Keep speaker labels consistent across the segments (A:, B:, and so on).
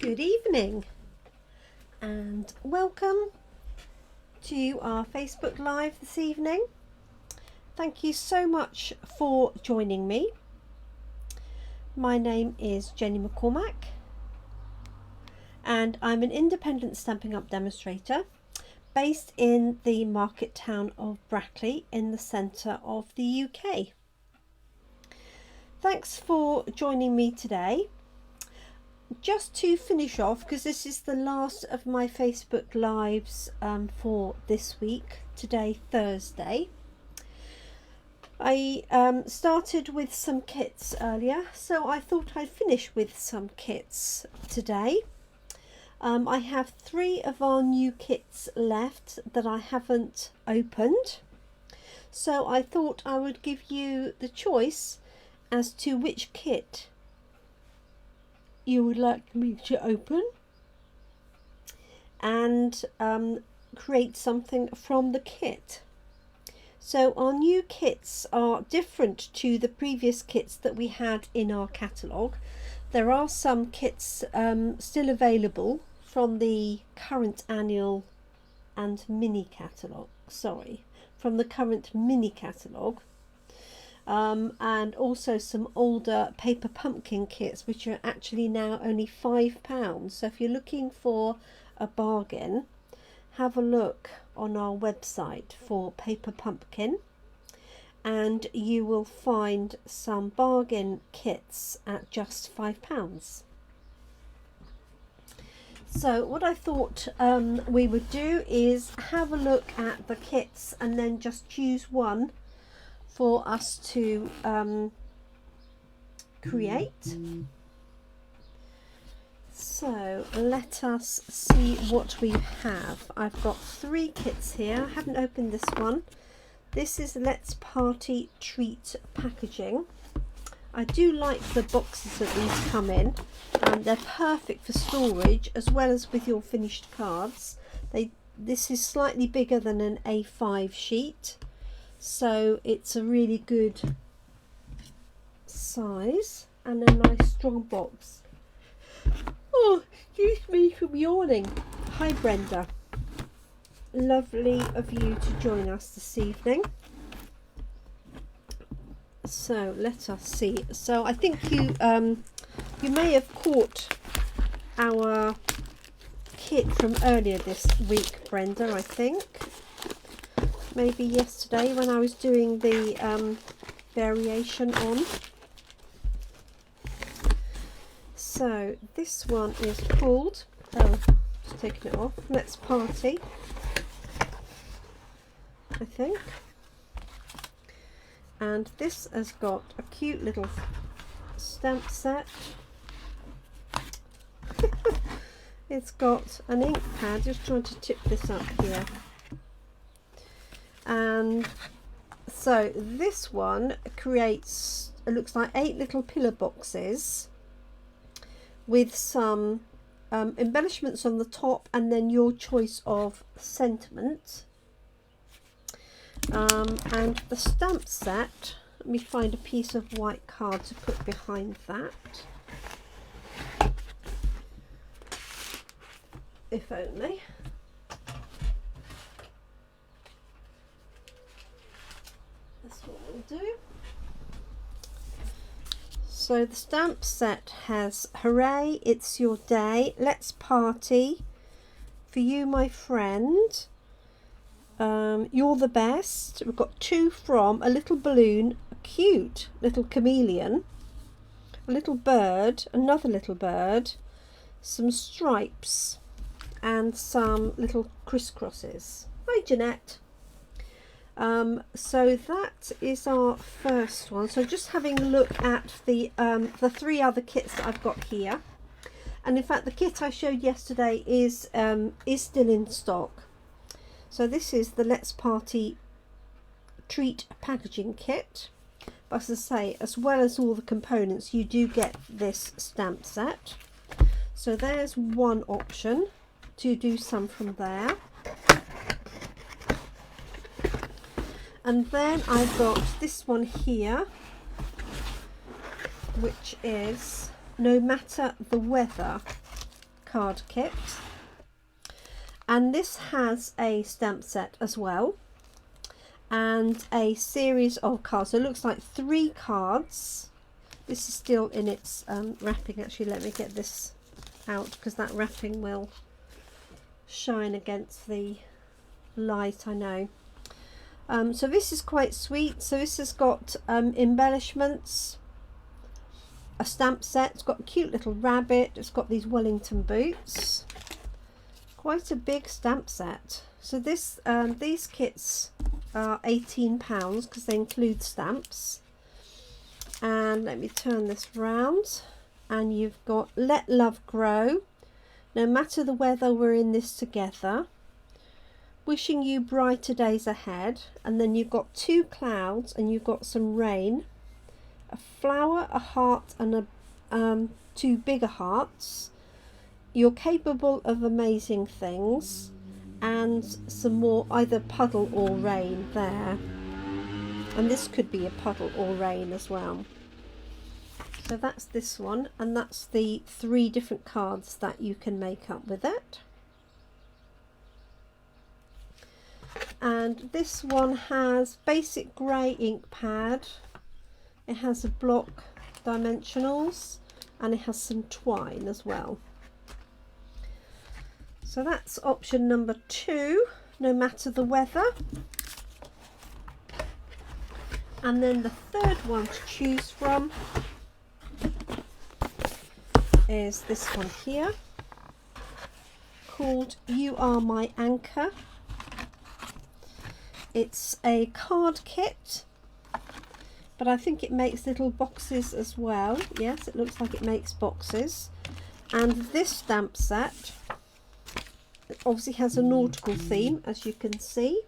A: Good evening and welcome to our Facebook Live this evening. Thank you so much for joining me. My name is Jenny McCormack and I'm an independent Stampin' Up demonstrator based in the market town of Brackley in the centre of the UK. Thanks for joining me today. Just to finish off, because this is the last of my Facebook Lives for this week, today Thursday. I started with some kits earlier, so I thought I'd finish with some kits today. I have 3 of our new kits left that I haven't opened, so I thought I would give you the choice as to which kit you would like me to open and create something from the kit. So our new kits are different to the previous kits that we had in our catalogue. There are some kits still available from the current annual and mini catalogue, from the current mini catalogue. And also some older paper pumpkin kits, which are actually now only £5. So if you're looking for a bargain, have a look on our website for paper pumpkin and you will find some bargain kits at just £5. So what I thought we would do is have a look at the kits and then just choose one for us to create. So let us see what we have. I've got 3 kits here. I haven't opened this one. This is Let's Party Treat packaging. I do like the boxes that these come in. They're perfect for storage as well as with your finished cards. This is slightly bigger than an A5 sheet, so it's a really good size and a nice strong box. Oh, excuse me for yawning. Hi Brenda, lovely of you to join us this evening. So let us see. So I think you may have caught our kit from earlier this week, Brenda, I think. Maybe yesterday when I was doing the variation on. So this one is called, just taking it off, Let's Party, I think. And this has got a cute little stamp set. It's got an ink pad, just trying to tip this up here. And so this one creates, it looks like 8 little pillar boxes with some embellishments on the top and then your choice of sentiment. And the stamp set, let me find a piece of white card to put behind that. If only. That's what we'll do. So the stamp set has Hooray, It's Your Day, Let's Party, For You My Friend, You're the Best. We've got 2 from, a little balloon, a cute little chameleon, a little bird, another little bird, some stripes and some little crisscrosses. Hi Jeanette. So that is our first one. So just having a look at the 3 other kits that I've got here, and in fact the kit I showed yesterday is still in stock. So this is the Let's Party Treat packaging kit. But as I say, as well as all the components, you do get this stamp set. So there's one option to do some from there. And then I've got this one here, which is No Matter the Weather. card kit, and this has a stamp set as well and a series of cards. So it looks like 3 cards. This is still in its wrapping. Actually, let me get this out because that wrapping will shine against the light, I know. So this is quite sweet. So this has got embellishments, a stamp set, it's got a cute little rabbit, it's got these Wellington boots, quite a big stamp set. So this these kits are £18 because they include stamps. And let me turn this round, and you've got Let Love Grow, No Matter the Weather, We're in This Together, Wishing You Brighter Days Ahead, and then you've got 2 clouds and you've got some rain, a flower, a heart, and a 2 bigger hearts, You're Capable of Amazing Things, and some more either puddle or rain there. And this could be a puddle or rain as well. So that's this one, and that's the 3 different cards that you can make up with it. And this one has basic grey ink pad, it has a block dimensionals, and it has some twine as well. So that's option number 2, No Matter the Weather. And then the third one to choose from is this one here, called You Are My Anchor. It's a card kit, but I think it makes little boxes as well. Yes, it looks like it makes boxes. And this stamp set, it obviously has a nautical theme, as you can see.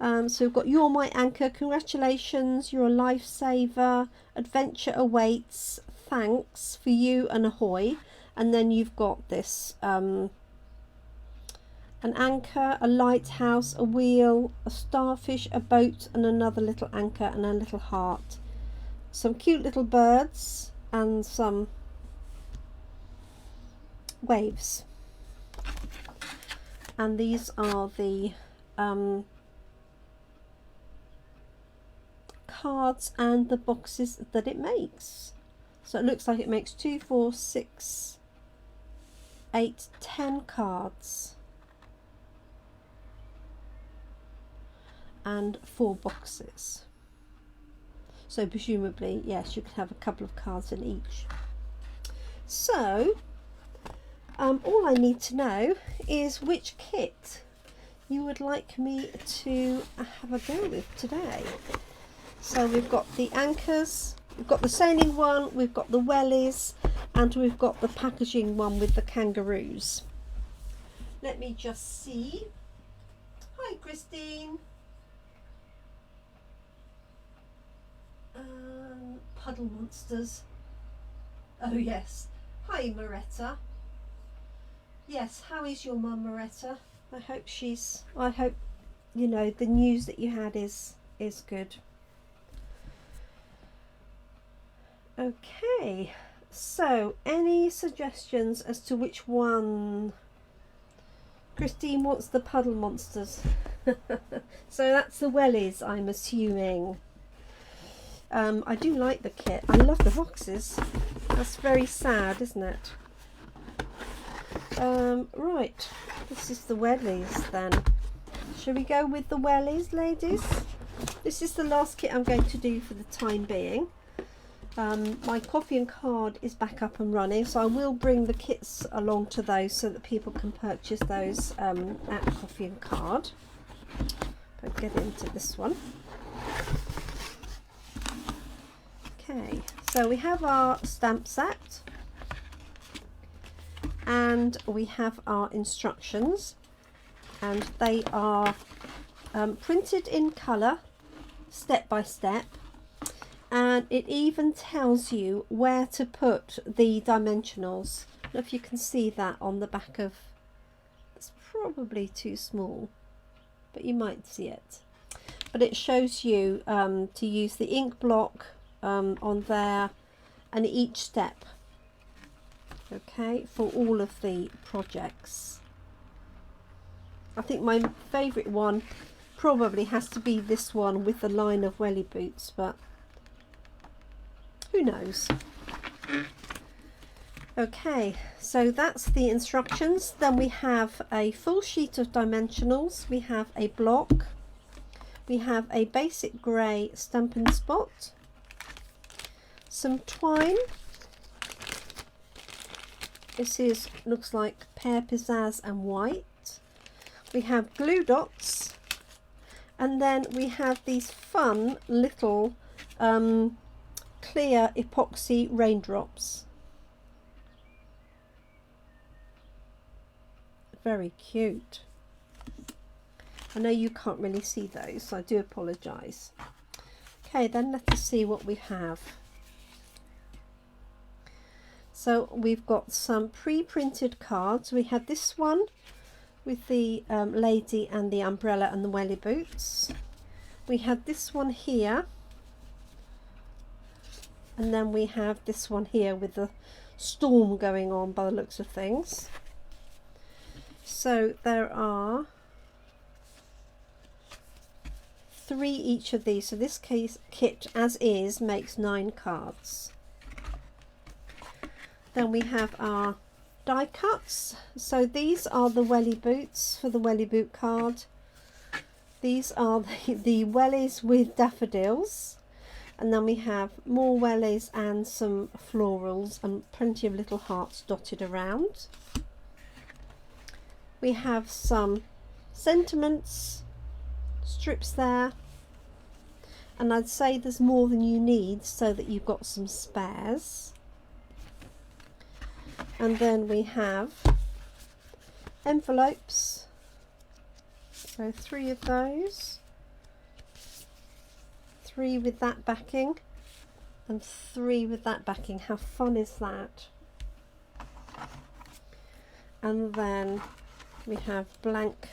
A: So we've got You're My Anchor, Congratulations, You're a Lifesaver, Adventure Awaits, Thanks, For You, and Ahoy. And then you've got this, an anchor, a lighthouse, a wheel, a starfish, a boat, and another little anchor, and a little heart. Some cute little birds and some waves. And these are the cards and the boxes that it makes. So it looks like it makes 2, 4, 6, 8, 10 cards and 4 boxes. So presumably, yes, you can have a couple of cards in each. So all I need to know is which kit you would like me to have a go with today. So we've got the anchors, we've got the sailing one, we've got the wellies, and we've got the packaging one with the kangaroos. Let me just see. Hi, Christine. Puddle monsters. Oh yes. Hi, Moretta. Yes, how is your mum, Moretta? I hope you know the news that you had is good. Okay, so any suggestions as to which one? Christine wants the puddle monsters. So that's the wellies, I'm assuming. I do like the kit. I love the boxes. That's very sad, isn't it? Right, this is the wellies then. Shall we go with the wellies, ladies? This is the last kit I'm going to do for the time being. My coffee and card is back up and running, so I will bring the kits along to those so that people can purchase those at coffee and card. I'll get into this one. Okay, so we have our stamp set and we have our instructions, and they are printed in colour step by step, and it even tells you where to put the dimensionals. I don't know if you can see that on the back of, it's probably too small, but you might see it. But it shows you to use the ink block on there, and each step. okay, for all of the projects. I think my favourite one probably has to be this one with the line of welly boots, but who knows. Okay, so that's the instructions. Then we have a full sheet of dimensionals, we have a block, we have a basic grey Stampin' Spot, some twine. This looks like pear pizzazz and white. We have glue dots, and then we have these fun little clear epoxy raindrops. Very cute. I know you can't really see those, so I do apologise. Okay, then let us see what we have. So we've got some pre-printed cards. We have this one with the lady and the umbrella and the welly boots. We have this one here, and then we have this one here with the storm going on by the looks of things. So there are 3 each of these. So this kit as is makes 9 cards. Then we have our die cuts. So these are the welly boots for the welly boot card. These are the wellies with daffodils, and then we have more wellies and some florals and plenty of little hearts dotted around. We have some sentiments strips there, and I'd say there's more than you need so that you've got some spares. And then we have envelopes, so 3 of those, 3 with that backing and 3 with that backing. How fun is that? And then we have blank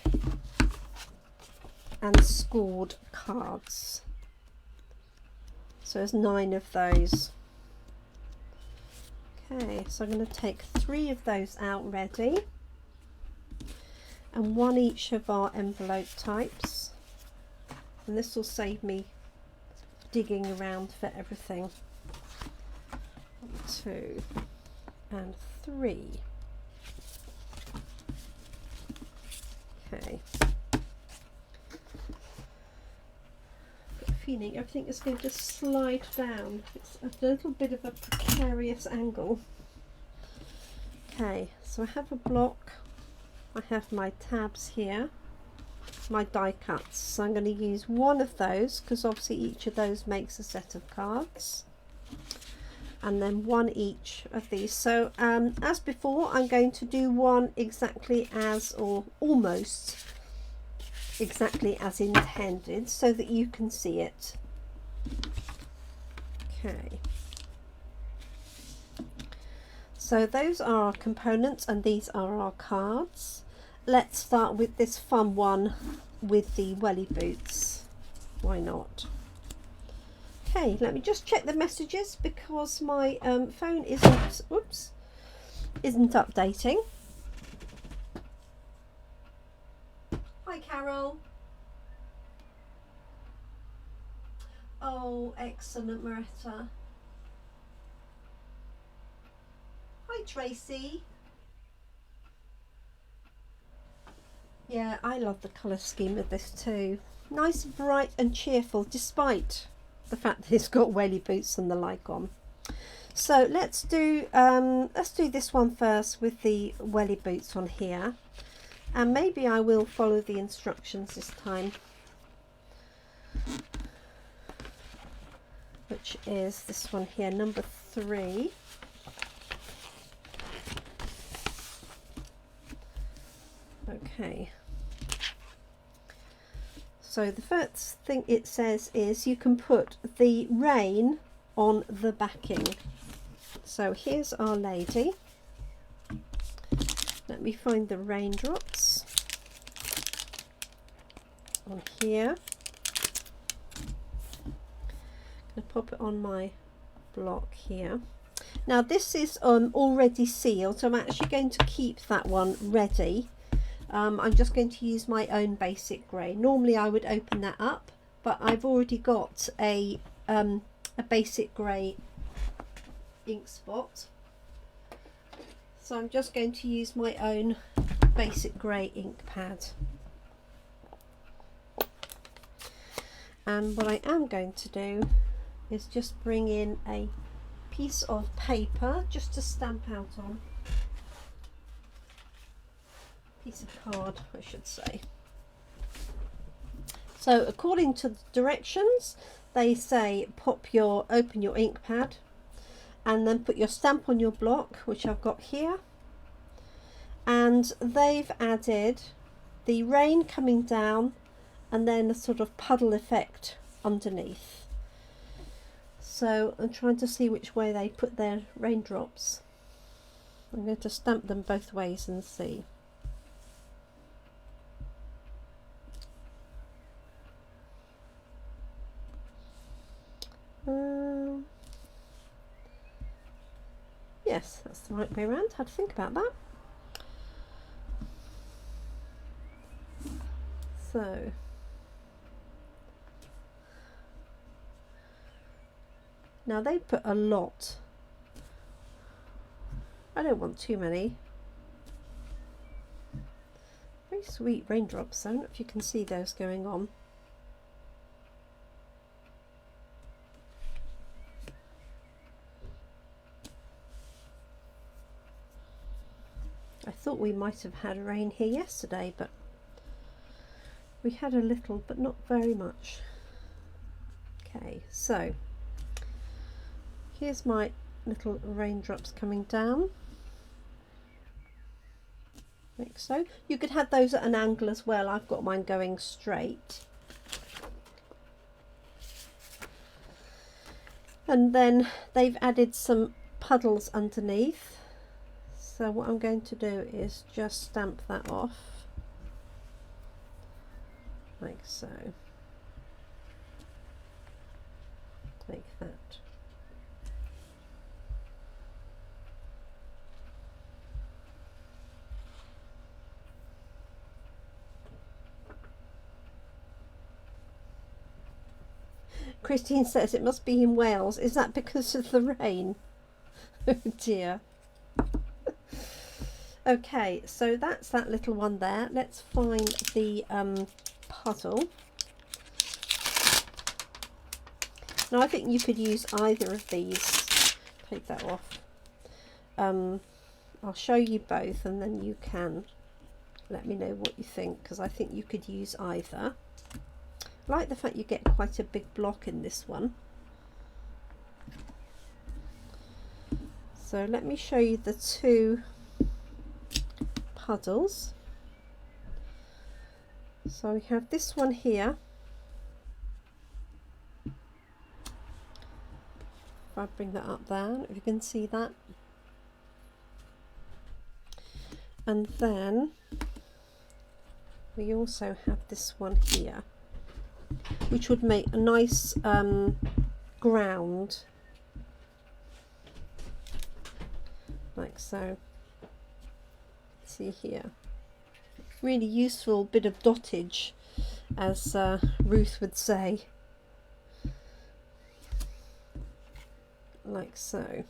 A: and scored cards, so there's 9 of those. Okay, so I'm going to take 3 of those out ready, and 1 each of our envelope types, and this will save me digging around for everything. 2 and 3. Okay. Feeling everything is going to slide down. It's a little bit of a precarious angle. Okay, so I have a block, I have my tabs here, my die cuts. So I'm going to use 1 of those because obviously each of those makes a set of cards, and then 1 each of these. So as before, I'm going to do one exactly as, or almost exactly as intended, so that you can see it. Okay, so those are our components and these are our cards. Let's start with this fun one with the welly boots. Why not? Okay, let me just check the messages because my phone isn't updating. Hi Carol. Oh, excellent, Maretta. Hi Tracy. Yeah, I love the colour scheme of this too. Nice, bright and cheerful despite the fact that it's got welly boots and the like on. So let's do this one first with the welly boots on here. And maybe I will follow the instructions this time, which is this one here, number 3. Okay, so the first thing it says is you can put the rain on the backing. So here's our lady. Let me find the raindrops on here. I'm going to pop it on my block here. Now this is already sealed, so I'm actually going to keep that one ready. I'm just going to use my own basic grey. Normally I would open that up, but I've already got a basic grey ink spot, so I'm just going to use my own basic grey ink pad. And what I am going to do is just bring in a piece of paper just to stamp out on. Piece of card, I should say. So according to the directions, they say open your ink pad and then put your stamp on your block, which I've got here. And they've added the rain coming down and then a sort of puddle effect underneath. So I'm trying to see which way they put their raindrops. I'm going to stamp them both ways and see. Yes, that's the right way around. Had to think about that. So now they put a lot. I don't want too many. Very sweet raindrops. I don't know if you can see those going on. I thought we might have had rain here yesterday, but we had a little, but not very much. Okay, so here's my little raindrops coming down, like so. You could have those at an angle as well. I've got mine going straight. And then they've added some puddles underneath. So what I'm going to do is just stamp that off, like so, like that. Christine says it must be in Wales. Is that because of the rain? Oh dear. Okay, so that's that little one there. Let's find the puddle. Now I think you could use either of these. Take that off. I'll show you both and then you can let me know what you think, because I think you could use either. I like the fact you get quite a big block in this one. So let me show you the two puddles. So we have this one here. If I bring that up there, if you can see that. And then we also have this one here, which would make a nice ground, like so. See here, really useful bit of dottage, as Ruth would say, like so.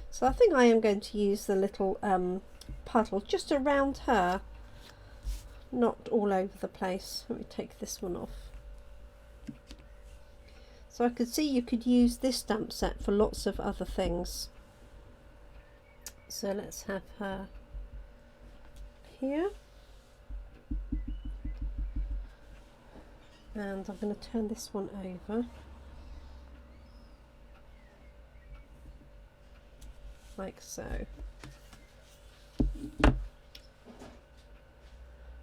A: So I think I am going to use the little puddle just around her, not all over the place. Let me take this one off. So I could see you could use this stamp set for lots of other things. So let's have her here, and I'm going to turn this one over, like so.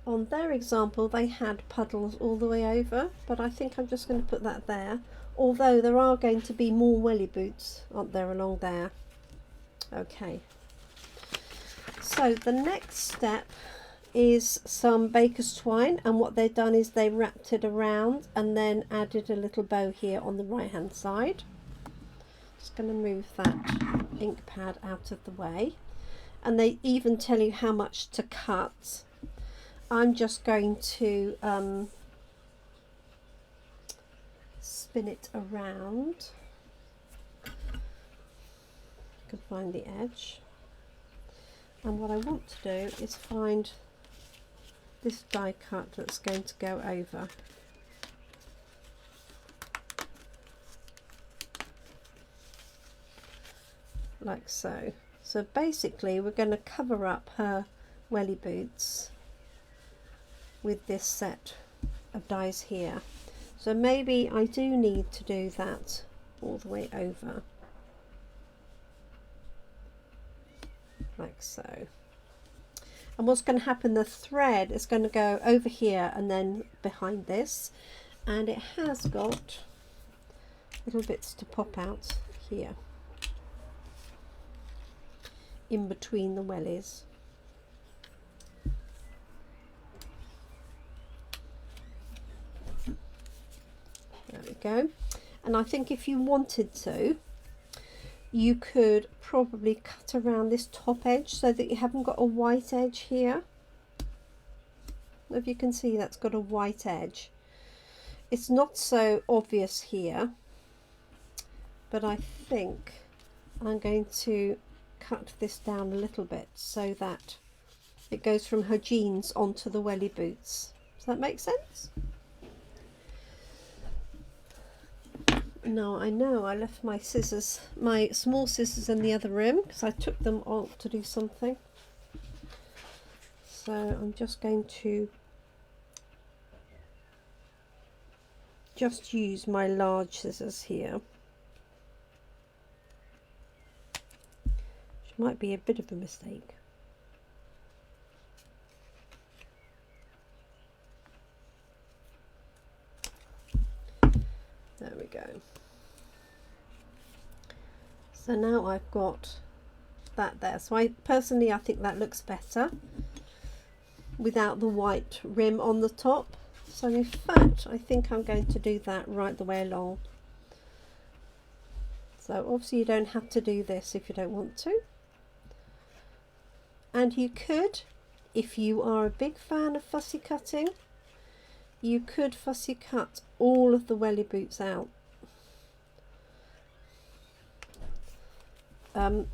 A: On their example they had puddles all the way over, but I think I'm just going to put that there, although there are going to be more welly boots, aren't there, along there. Okay. So the next step is some baker's twine, and what they've done is they wrapped it around and then added a little bow here on the right hand side. Just going to move that ink pad out of the way, and they even tell you how much to cut. I'm just going to spin it around. You can find the edge, and what I want to do is find this die cut that's going to go over. Like so. So basically we're going to cover up her welly boots with this set of dies here. So maybe I do need to do that all the way over. Like so. And what's going to happen, the thread is going to go over here and then behind this, and it has got little bits to pop out here in between the wellies. There we go. And I think if you wanted to, you could probably cut around this top edge so that you haven't got a white edge here. If you can see, that's got a white edge. It's not so obvious here, but I think I'm going to cut this down a little bit so that it goes from her jeans onto the welly boots. Does that make sense? Now I know I left my scissors, my small scissors, in the other room because I took them off to do something. So I'm just going to just use my large scissors here. Which might be a bit of a mistake. There we go. So now I've got that there. So I think that looks better without the white rim on the top. So in fact, I think I'm going to do that right the way along. So obviously you don't have to do this if you don't want to. And you could, if you are a big fan of fussy cutting, you could fussy cut all of the welly boots out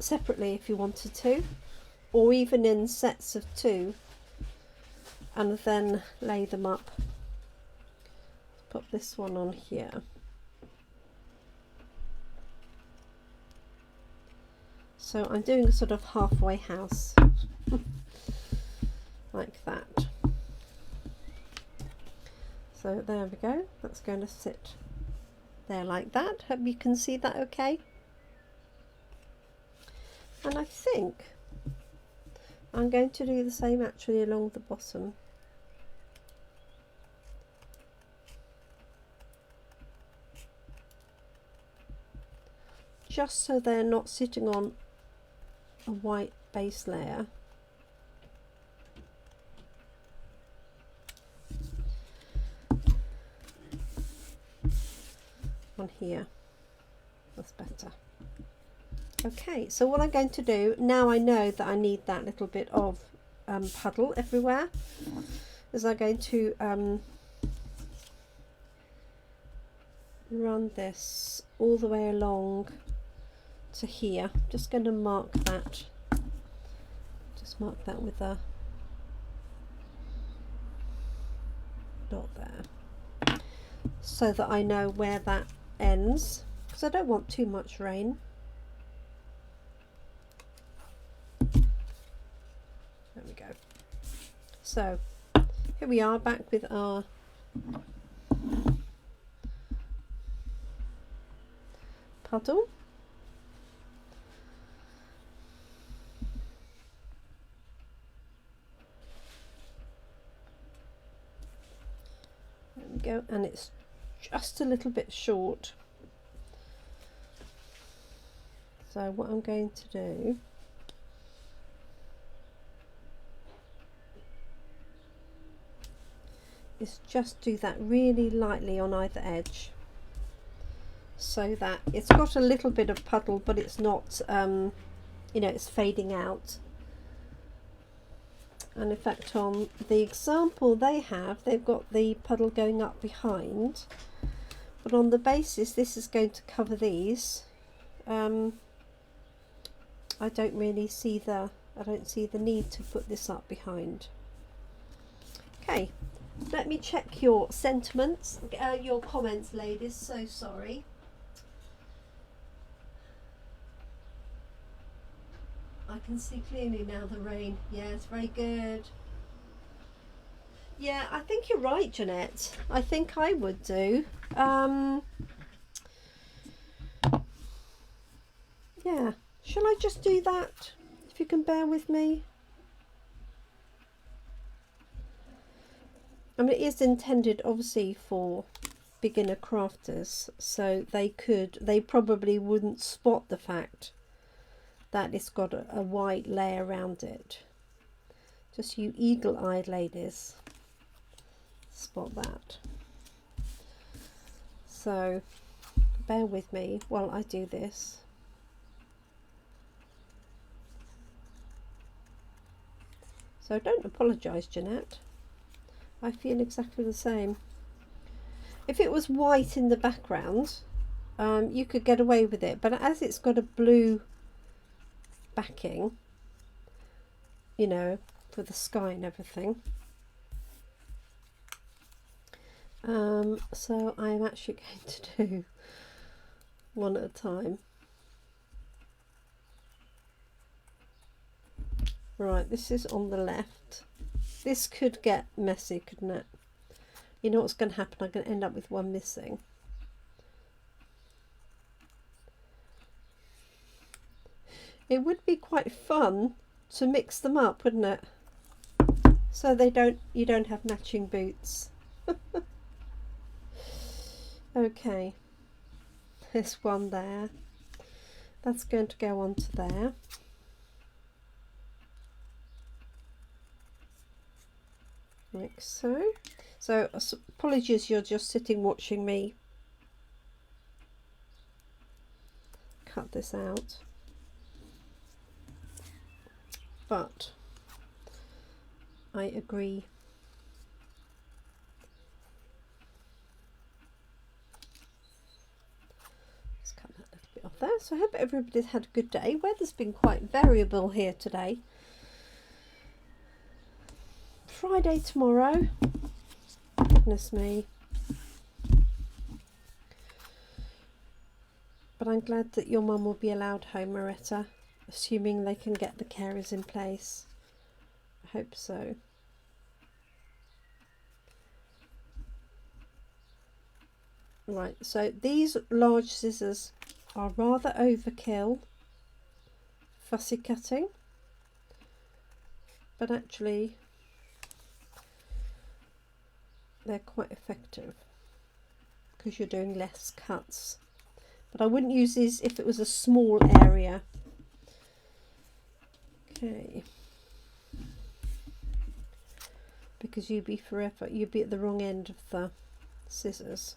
A: separately if you wanted to, or even in sets of 2, and then lay them up. Put this one on here. So I'm doing a sort of halfway house like that. So there we go, that's going to sit there like that. Hope you can see that okay. And I think I'm going to do the same actually along the bottom. Just so they're not sitting on a white base layer. On here, that's better. Okay, so what I'm going to do now, I know that I need that little bit of puddle everywhere, is I'm going to run this all the way along to here. Just going to mark that, just mark that with a dot there, so that I know where that ends, because I don't want too much rain. There we go. So here we are, back with our puddle. There we go, and it's just a little bit short. So what I'm going to do is just do that really lightly on either edge, so that it's got a little bit of puddle, but it's not, you know, it's fading out. And in fact, on the example they've got the puddle going up behind, but on the basis this is going to cover these, I don't really see the need to put this up behind. Okay, let me check your sentiments, your comments, ladies. So sorry. I can see clearly now the rain. Yeah, it's very good. Yeah, I think you're right, Jeanette. I think I would do. Yeah, shall I just do that? If you can bear with me. I mean, it is intended obviously for beginner crafters, so they probably wouldn't spot the fact that it's got a white layer around it. Just you eagle-eyed ladies spot that. So bear with me while I do this. So don't apologise, Jeanette. I feel exactly the same. If it was white in the background, you could get away with it, but as it's got a blue backing, you know, for the sky and everything, so I'm actually going to do one at a time. Right, this is on the left. This could get messy, couldn't it? You know what's going to happen? I'm going to end up with one missing. It would be quite fun to mix them up, wouldn't it? So you don't have matching boots. Okay, this one there, that's going to go on to there. Like so. So apologies, you're just sitting watching me cut this out, but I agree. Let's cut that little bit off there. So I hope everybody's had a good day. Weather's been quite variable here today. Friday tomorrow. Goodness me. But I'm glad that your mum will be allowed home, Moretta, assuming they can get the carers in place. I hope so. Right, so these large scissors are rather overkill, fussy cutting, but actually they're quite effective because you're doing less cuts. But I wouldn't use these if it was a small area. Okay, because you'd be at the wrong end of the scissors.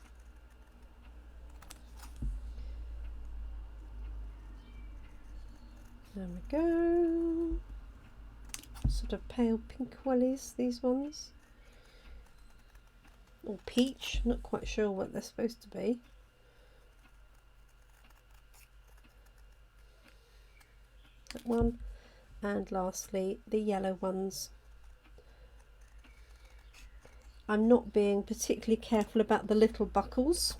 A: There we go. Sort of pale pink wellies, these ones. Or peach, not quite sure what they're supposed to be. That one. And lastly, the yellow ones. I'm not being particularly careful about the little buckles.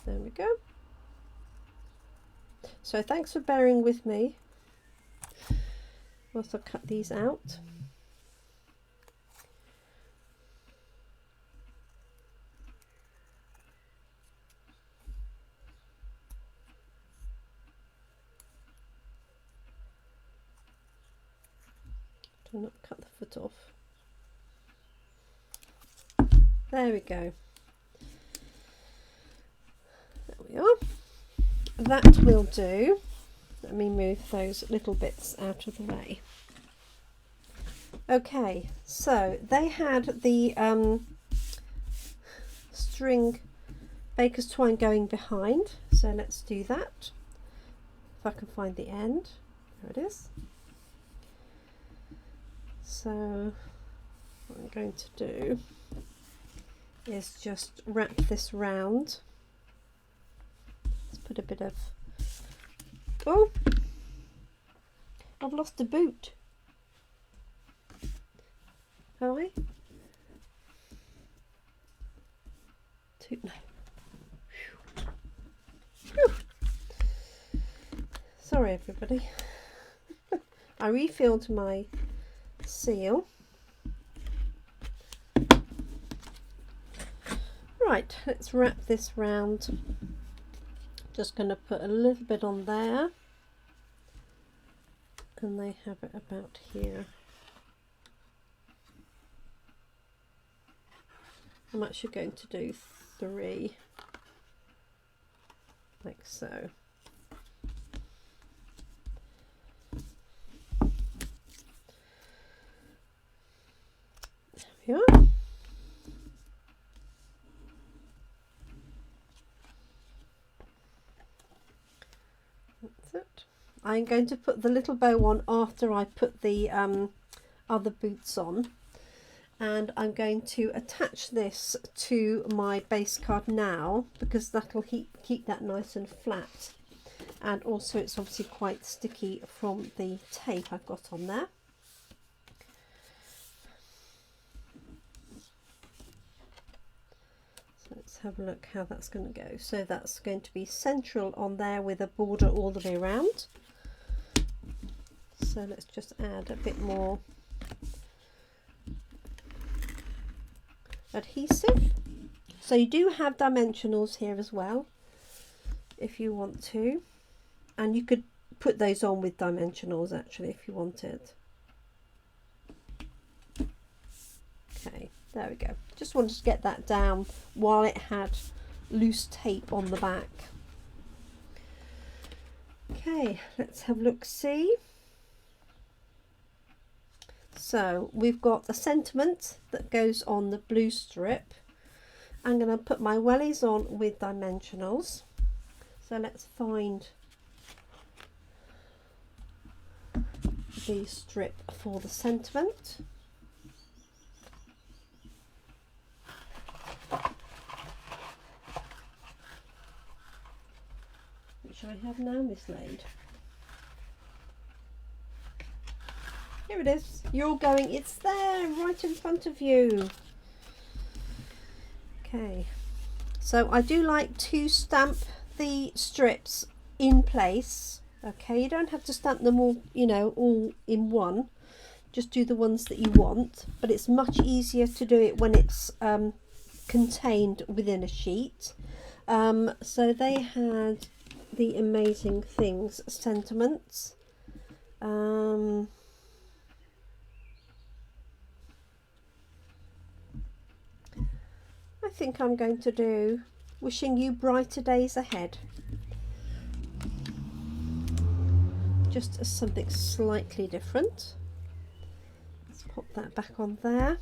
A: There we go. So thanks for bearing with me whilst I cut these out. Do not cut the foot off. There we go. There we are. That will do. Let me move those little bits out of the way. Okay, so they had the string baker's twine going behind, so let's do that. If I can find the end. There it is. So what I'm going to do is just wrap this round. Let's put a bit of, oh, I've lost a boot. Have I? No. Whew. Sorry everybody. I refilled my seal. Right, let's wrap this round. Just going to put a little bit on there, and they have it about here. I'm actually going to do 3, like so. There we are. That's it. I'm going to put the little bow on after I put the other boots on. And I'm going to attach this to my base card now, because that'll keep that nice and flat, and also it's obviously quite sticky from the tape I've got on there. So let's have a look how that's going to go. So that's going to be central on there with a border all the way around. So let's just add a bit more adhesive. So you do have dimensionals here as well if you want to, and you could put those on with dimensionals actually if you wanted. Okay, there we go. Just wanted to get that down while it had loose tape on the back. Okay, let's have a look, see. So we've got a sentiment that goes on the blue strip. I'm going to put my wellies on with dimensionals. So let's find the strip for the sentiment. Which I have now mislaid. Here it is. You're all going, it's there, right in front of you. Okay. So I do like to stamp the strips in place. Okay, you don't have to stamp them all, you know, all in one. Just do the ones that you want. But it's much easier to do it when it's contained within a sheet. So they had the Amazing Things sentiments. I think I'm going to do Wishing You Brighter Days Ahead. Just as something slightly different. Let's pop that back on there.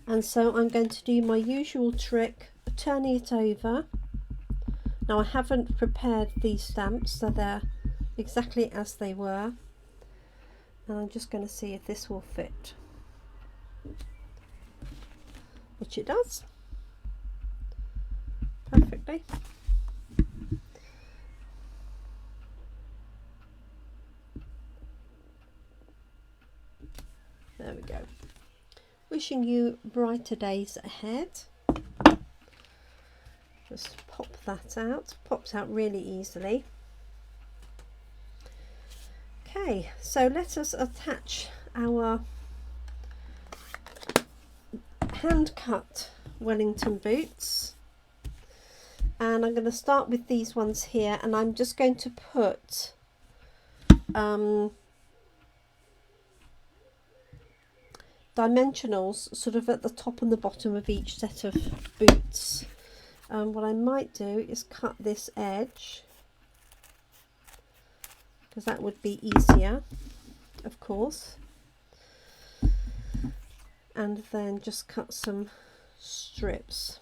A: And so I'm going to do my usual trick, turning it over. Now I haven't prepared these stamps, so they're exactly as they were. And I'm just going to see if this will fit. Which it does perfectly. There we go. Wishing you brighter days ahead. Just pop that out. Pops out really easily. Okay, so let us attach our hand cut Wellington boots, and I'm going to start with these ones here, and I'm just going to put dimensionals sort of at the top and the bottom of each set of boots. What I might do is cut this edge because that would be easier, of course. And then just cut some strips.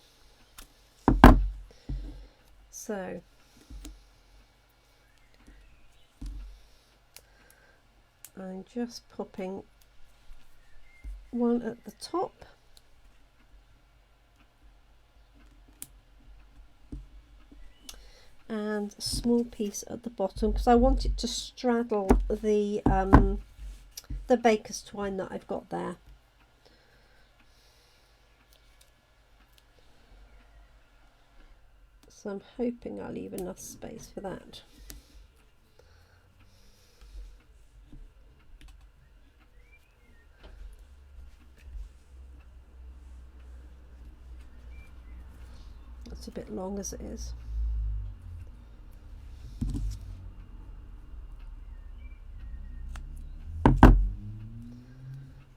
A: So I'm just popping one at the top, and a small piece at the bottom because I want it to straddle the baker's twine that I've got there. So I'm hoping I'll leave enough space for that. It's a bit long as it is.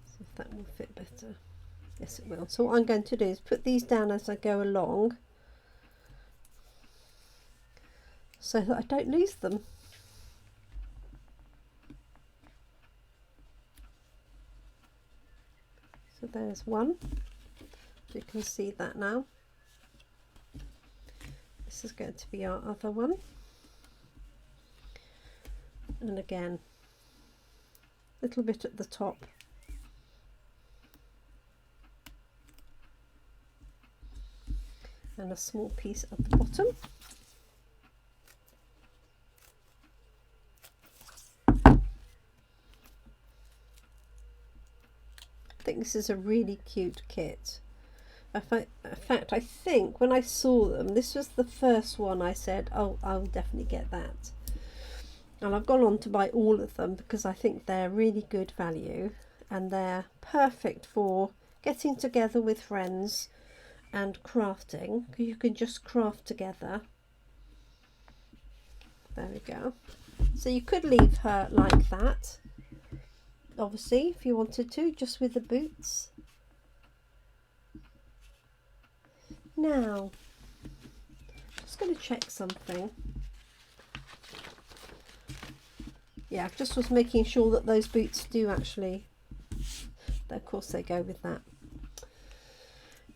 A: See if that will fit better. Yes, it will. So what I'm going to do is put these down as I go along, so that I don't lose them. So there's one. You can see that now. This is going to be our other one. And again, a little bit at the top. And a small piece at the bottom. I think this is a really cute kit. In fact, I think when I saw them, this was the first one I said, oh, I'll definitely get that. And I've gone on to buy all of them because I think they're really good value and they're perfect for getting together with friends and crafting. You can just craft together. There we go. So you could leave her like that, obviously, if you wanted to, just with the boots. Now, just going to check something. Yeah, I just was making sure that those boots do actually, of course they go with that.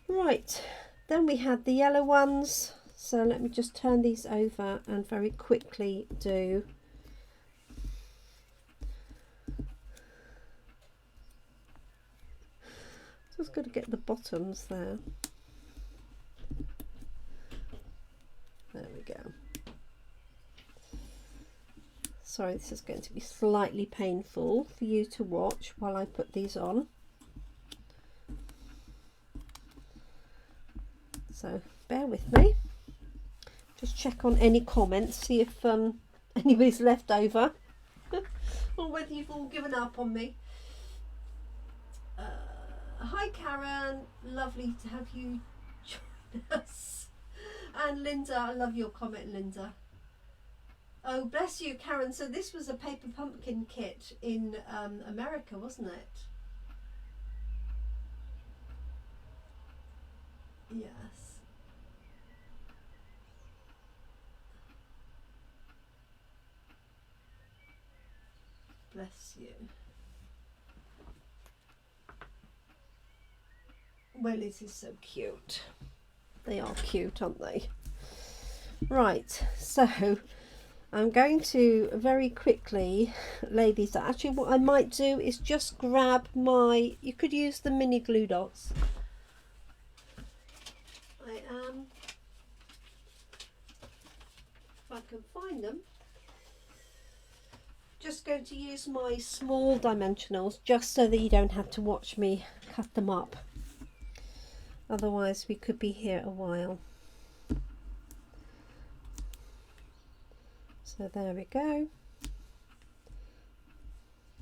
A: Right, then we had the yellow ones. So let me just turn these over and very quickly do just got to get the bottoms there. There we go. Sorry, this is going to be slightly painful for you to watch while I put these on. So bear with me. Just check on any comments, see if anybody's left over or whether you've all given up on me. Hi Karen, lovely to have you join us. And Linda, I love your comment, Linda. Oh, bless you, Karen. So this was a paper pumpkin kit in America, wasn't it? Yes. Bless you. Well, this is so cute. They are cute, aren't they? Right, so I'm going to very quickly lay these out. Actually, what I might do is just grab my, you could use the mini glue dots. I am, if I can find them, just going to use my small dimensionals just so that you don't have to watch me cut them up. Otherwise we could be here a while. So there we go.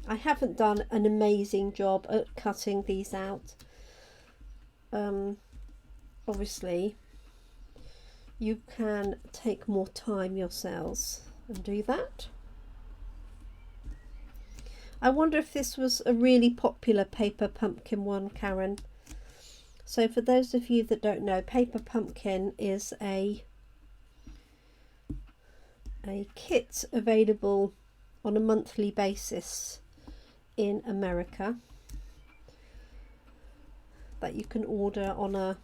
A: I haven't done an amazing job at cutting these out. Obviously you can take more time yourselves and do that. I wonder if this was a really popular paper pumpkin one, Karen. So for those of you that don't know, paper pumpkin is a kit available on a monthly basis in America that you can order on a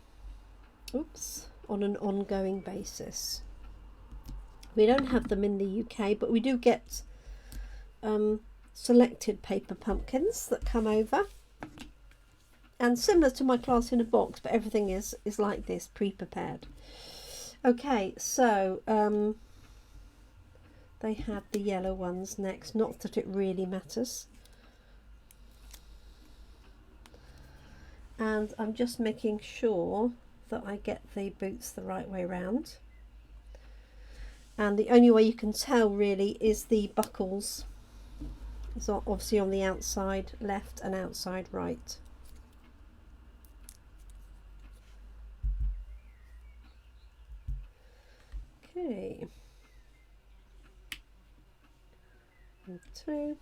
A: on an ongoing basis. We don't have them in the UK, but we do get selected paper pumpkins that come over, and similar to my class in a box, but everything is like this, pre-prepared. Okay, so they had the yellow ones next, not that it really matters. And I'm just making sure that I get the boots the right way round. And the only way you can tell really is the buckles. So obviously on the outside left and outside right. Okay. 1, 2.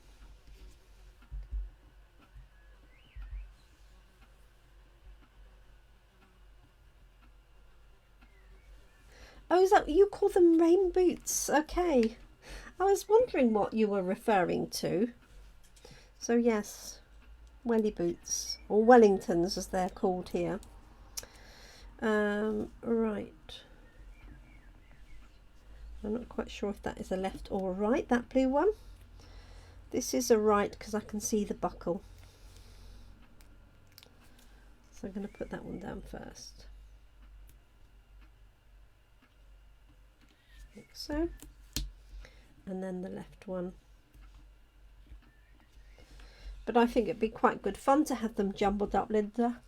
A: Oh, is that, you call them rain boots? Okay. I was wondering what you were referring to. So yes, welly boots, or Wellingtons as they're called here. Right. I'm not quite sure if that is a left or a right, that blue one. This is a right because I can see the buckle. So I'm going to put that one down first. Like so. And then the left one. But I think it'd be quite good fun to have them jumbled up, Linda.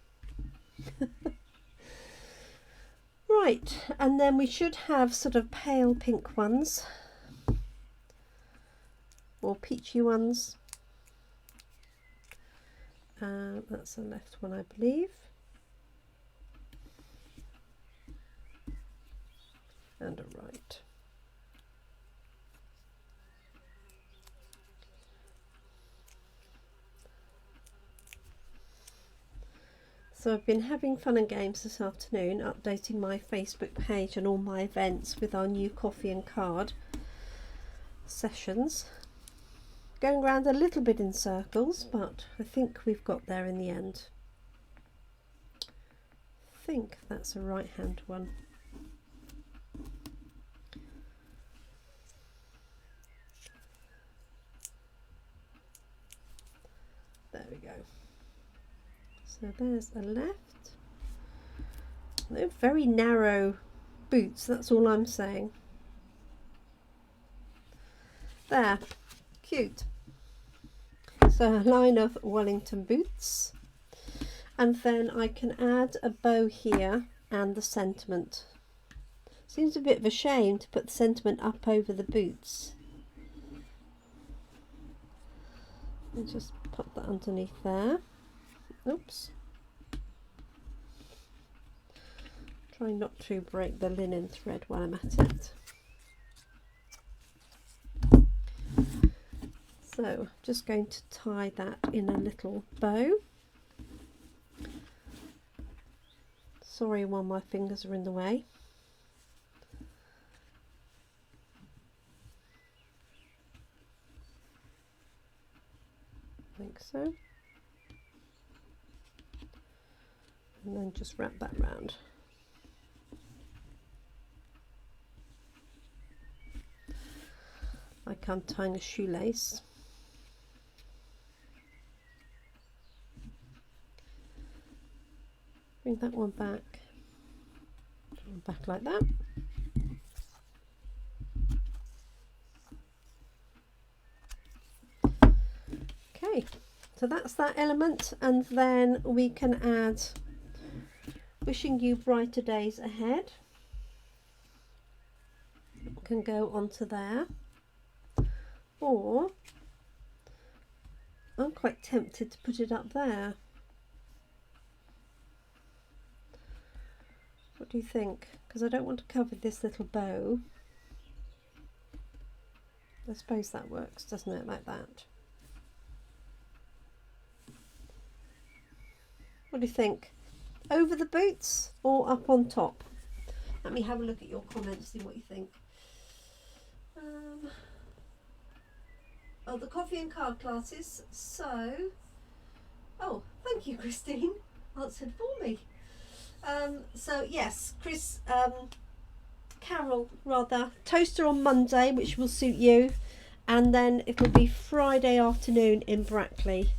A: Right, and then we should have sort of pale pink ones, or peachy ones. That's the left one, I believe. And a right. So I've been having fun and games this afternoon, updating my Facebook page and all my events with our new coffee and card sessions. Going around a little bit in circles, but I think we've got there in the end. I think that's a right hand one. There we go. So there's a left. They're very narrow boots, that's all I'm saying. There, cute. So a line of Wellington boots. And then I can add a bow here and the sentiment. Seems a bit of a shame to put the sentiment up over the boots. I'll just pop that underneath there. Oops. Try not to break the linen thread while I'm at it. So just going to tie that in a little bow. Sorry while my fingers are in the way. Like so. And then just wrap that round. Like I'm tying a shoelace. Bring that one back like that. Okay, so that's that element, and then we can add wishing you brighter days ahead. Can go onto there, or I'm quite tempted to put it up there. What do you think? Because I don't want to cover this little bow. I suppose that works, doesn't it, like that? What do you think? Over the boots or up on top? Let me have a look at your comments, see what you think. Oh, the coffee and card classes. So, oh, thank you, Christine. Answered for me. So yes, Carol rather, toaster on Monday, which will suit you, and then it will be Friday afternoon in Brackley.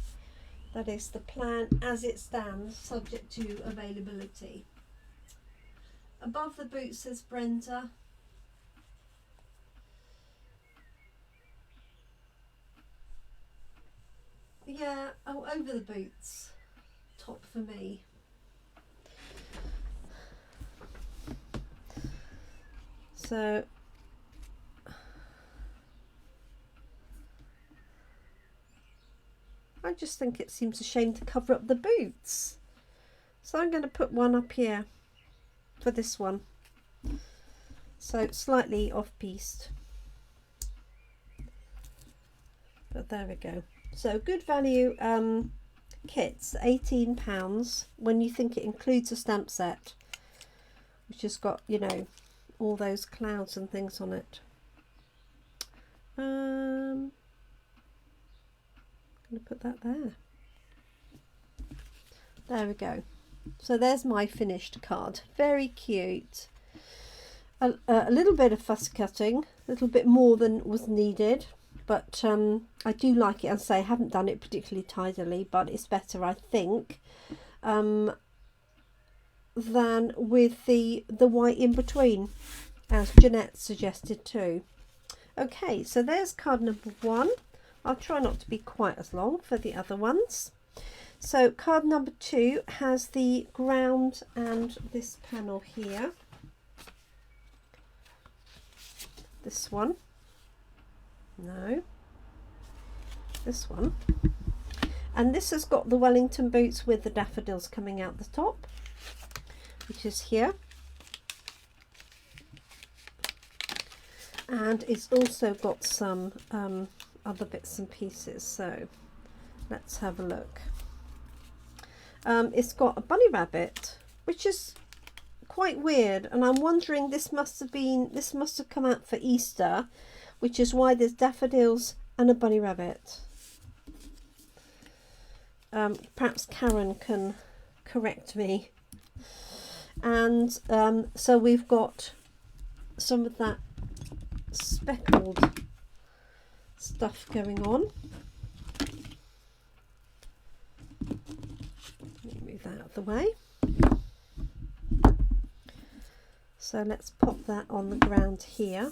A: That is the plan as it stands, subject to availability. Above the boots, says Brenda. Yeah, oh, over the boots. Top for me. So I just think it seems a shame to cover up the boots. So I'm going to put one up here for this one. So slightly off-pieced. But there we go. So good value kits, £18 when you think it includes a stamp set, which has got, you know, all those clouds and things on it. I'm going to put that there. There we go. So there's my finished card. Very cute. A little bit of fuss cutting, a little bit more than was needed. But I do like it. As I say, I haven't done it particularly tidily, but it's better, I think, than with the white in between, as Jeanette suggested too. Okay, so there's card number 1. I'll try not to be quite as long for the other ones. So card number 2 has the ground and this panel here. This one. No, this one, and this has got the Wellington boots with the daffodils coming out the top, which is here, and it's also got some other bits and pieces. So let's have a look. It's got a bunny rabbit, which is quite weird, and I'm wondering, this must have come out for Easter, which is why there's daffodils and a bunny rabbit. Perhaps Karen can correct me. And so we've got some of that speckled stuff going on. Let me move that out of the way. So let's pop that on the ground here.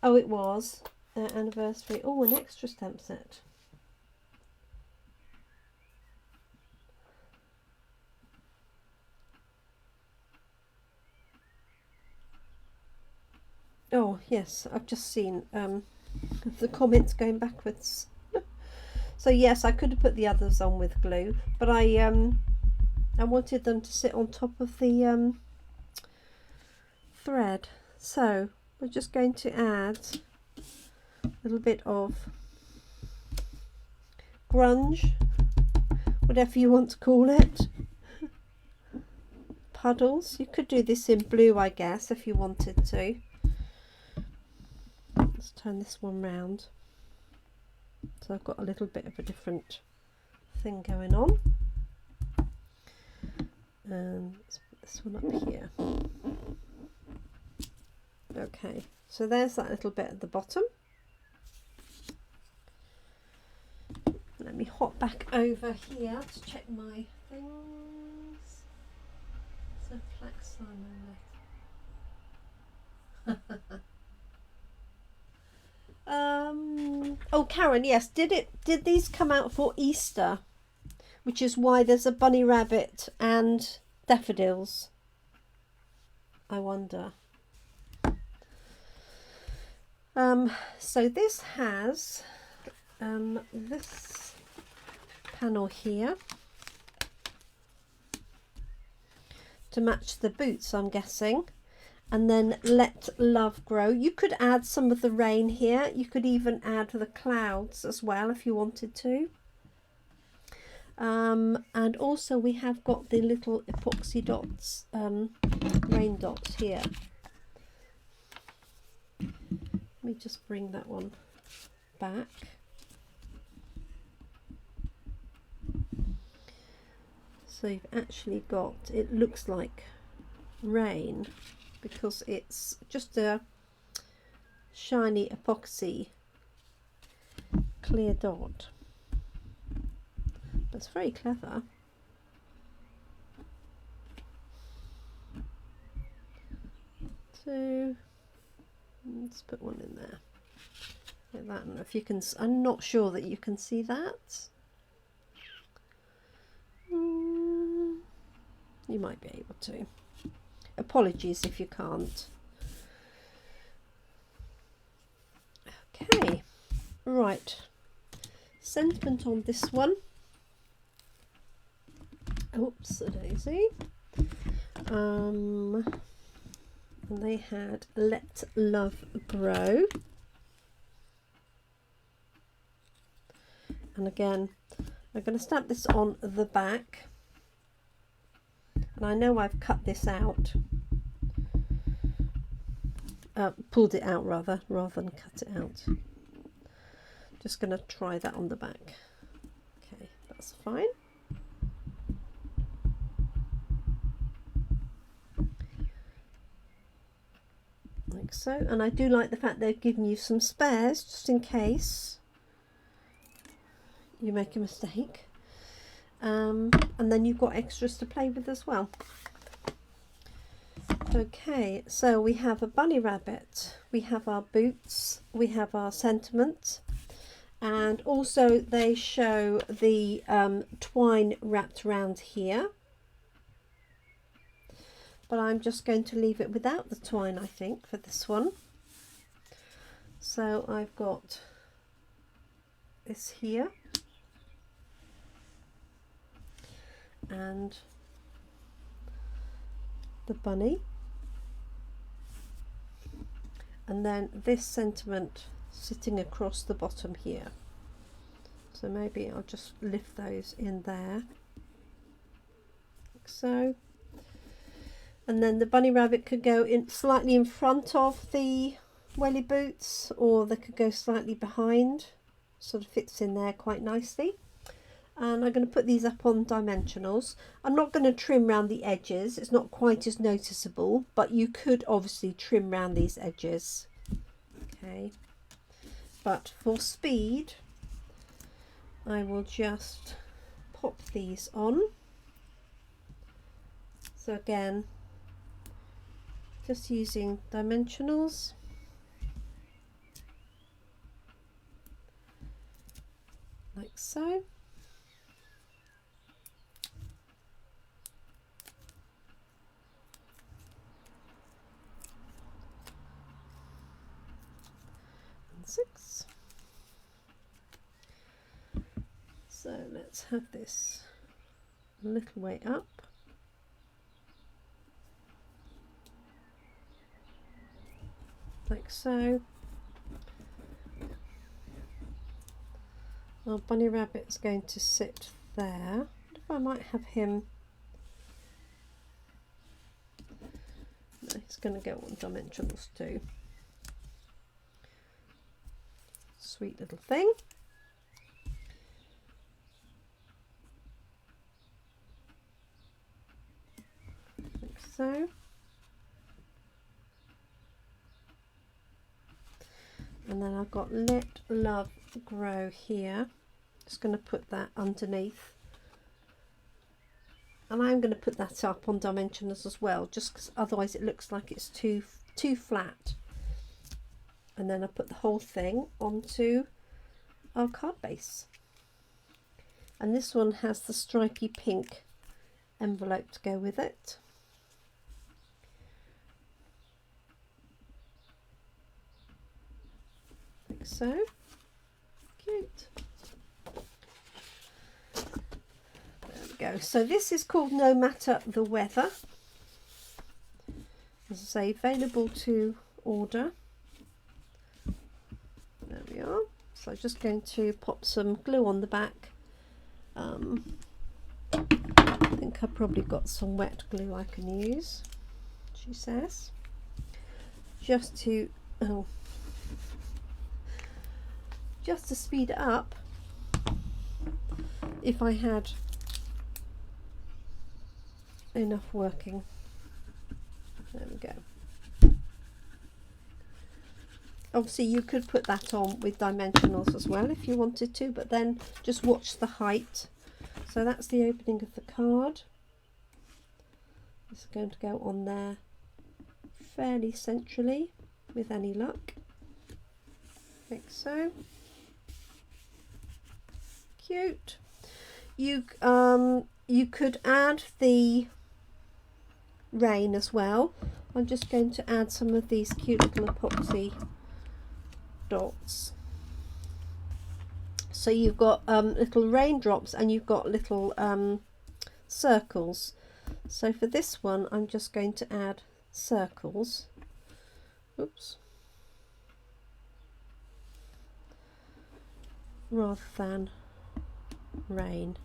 A: Oh, it was anniversary. Oh, an extra stamp set. Oh, yes, I've just seen the comments going backwards. So yes, I could have put the others on with glue, but I wanted them to sit on top of the thread. So we're just going to add a little bit of grunge, whatever you want to call it. Puddles. You could do this in blue, I guess, if you wanted to. Let's turn this one round. So I've got a little bit of a different thing going on. And let's put this one up here. Okay, so there's that little bit at the bottom. Let me hop back over here to check my things. So flax slime. Oh, Karen, yes, did these come out for Easter? Which is why there's a bunny rabbit and daffodils. I wonder. So this has this panel here to match the boots, I'm guessing, and then Let Love Grow. You could add some of the rain here. You could even add the clouds as well if you wanted to. And also we have got the little epoxy dots, rain dots here. me just bring that one back. So you've actually got, it looks like rain because it's just a shiny epoxy clear dot. But it's very clever. So let's put one in there like that. I don't know if you can, I'm not sure that you can see that. You might be able to. Apologies if you can't. Okay, right. Sentiment on this one. Oops, a daisy. And they had Let Love Grow. And again, I'm going to stamp this on the back. And I know I've cut this out. Pulled it out rather than cut it out. Just going to try that on the back. Okay, that's fine. Like so. And I do like the fact they've given you some spares just in case you make a mistake. And then you've got extras to play with as well. Okay, so we have a bunny rabbit, we have our boots, we have our sentiment, and also they show the twine wrapped around here. But I'm just going to leave it without the twine, I think, for this one. So I've got this here. And the bunny, and then this sentiment sitting across the bottom here. So maybe I'll just lift those in there like so, and then the bunny rabbit could go in slightly in front of the welly boots, or they could go slightly behind. Sort of fits in there quite nicely. And I'm going to put these up on dimensionals. I'm not going to trim around the edges, it's not quite as noticeable, but you could obviously trim around these edges. Okay, but for speed I will just pop these on. So again, just using dimensionals. Like so. Six. So let's have this a little way up. Like so. Our bunny rabbit's going to sit there. I wonder if I might have him. No, he's going to go on dimensionals too. Sweet little thing. Like so. And then I've got Let Love Grow here. Just going to put that underneath. And I'm going to put that up on dimensionals as well, just because otherwise it looks like it's too flat. And then I put the whole thing onto our card base. And this one has the stripy pink envelope to go with it. Like so. Cute. There we go. So this is called No Matter the Weather. As I say, available to order. There we are. So I'm just going to pop some glue on the back. I think I've probably got some wet glue I can use, she says. Just to, oh, just to speed it up, if I had enough working. There we go. Obviously you could put that on with dimensionals as well if you wanted to, but then just watch the height. So that's the opening of the card. It's going to go on there fairly centrally with any luck, like so. Cute. You could add the rain as well. I'm just going to add some of these cute little epoxy dots. So you've got little raindrops and you've got little circles. So for this one I'm just going to add circles. Oops. Rather than rain.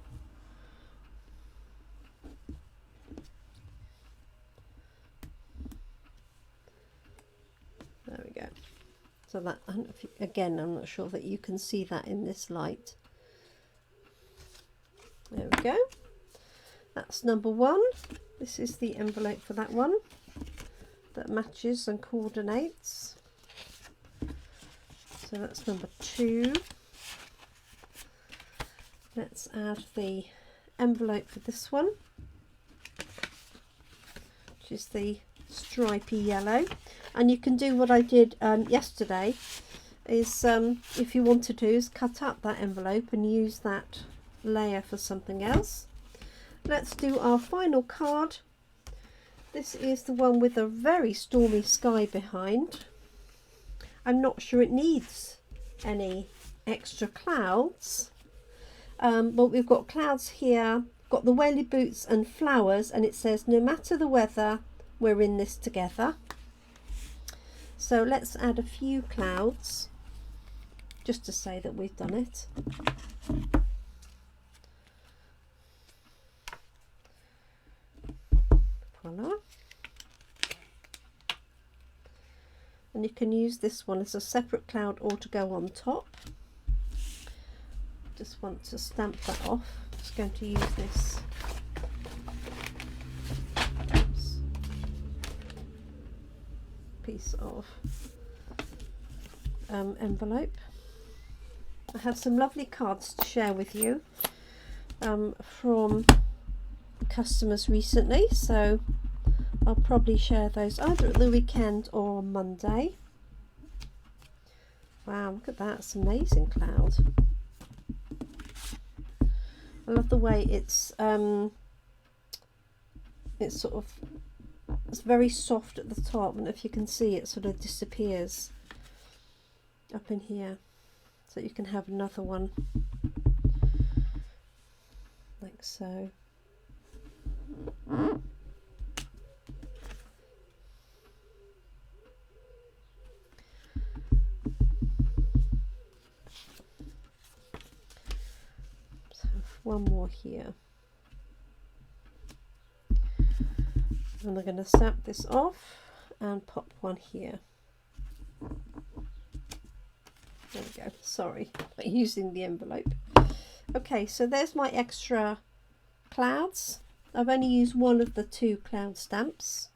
A: There we go. So that, again, I'm not sure that you can see that in this light. There we go. That's number one. This is the envelope for that one that matches and coordinates. So that's number two. Let's add the envelope for this one, which is the stripy yellow. And you can do what I did yesterday, is if you wanted to, is cut up that envelope and use that layer for something else. Let's do our final card. This is the one with a very stormy sky behind. I'm not sure it needs any extra clouds, but we've got clouds here, got the whaley boots and flowers, and it says no matter the weather, we're in this together. So let's add a few clouds just to say that we've done it. Voila. And you can use this one as a separate cloud or to go on top. Just want to stamp that off. Just going to use this piece of envelope. I have some lovely cards to share with you from customers recently, so I'll probably share those either at the weekend or on Monday. Wow, look at that, it's an amazing cloud. I love the way it's sort of, it's very soft at the top, and if you can see, it sort of disappears up in here, so you can have another one like so. So one more here. And I'm going to snap this off and pop one here. There we go. Sorry about using the envelope. Okay, so there's my extra clouds. I've only used one of the two cloud stamps.